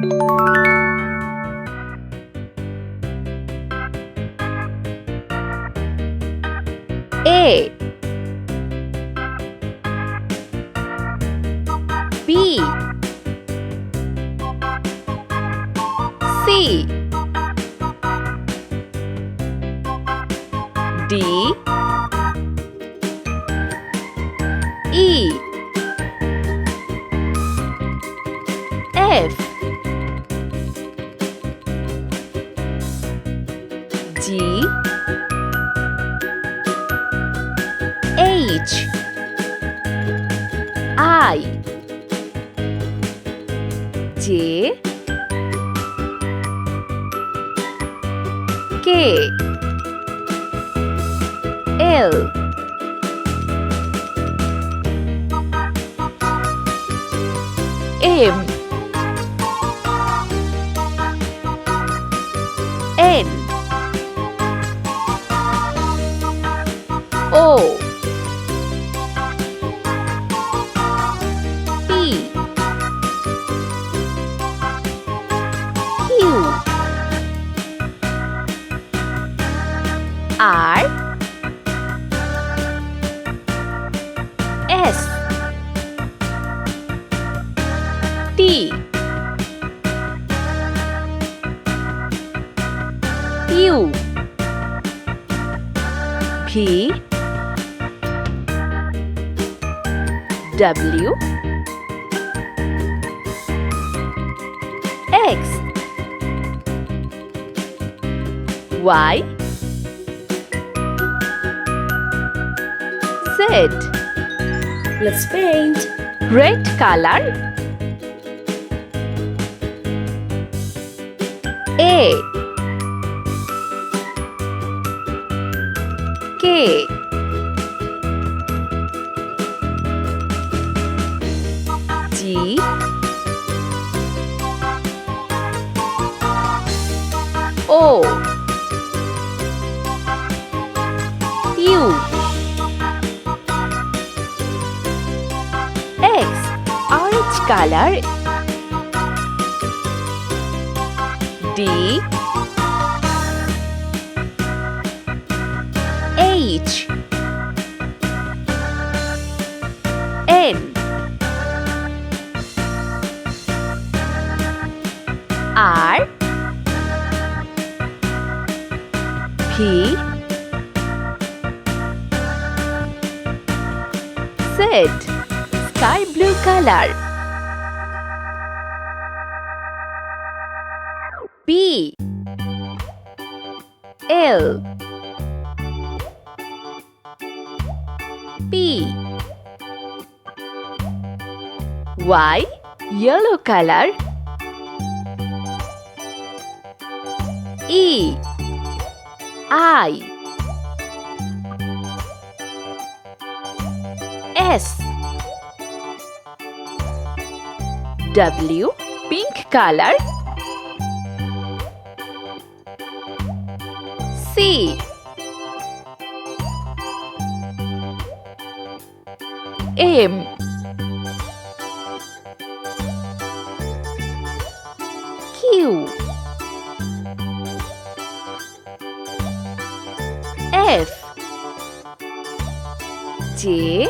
A B C D E F G H I J K L M N O P Q R S T U P W X Y Z. Let's paint. Red color. A K G O U X. Orange color. D H N R P Z. Sky blue color. B L P Y. Yellow color. E I S W. Pink color. C M Q F J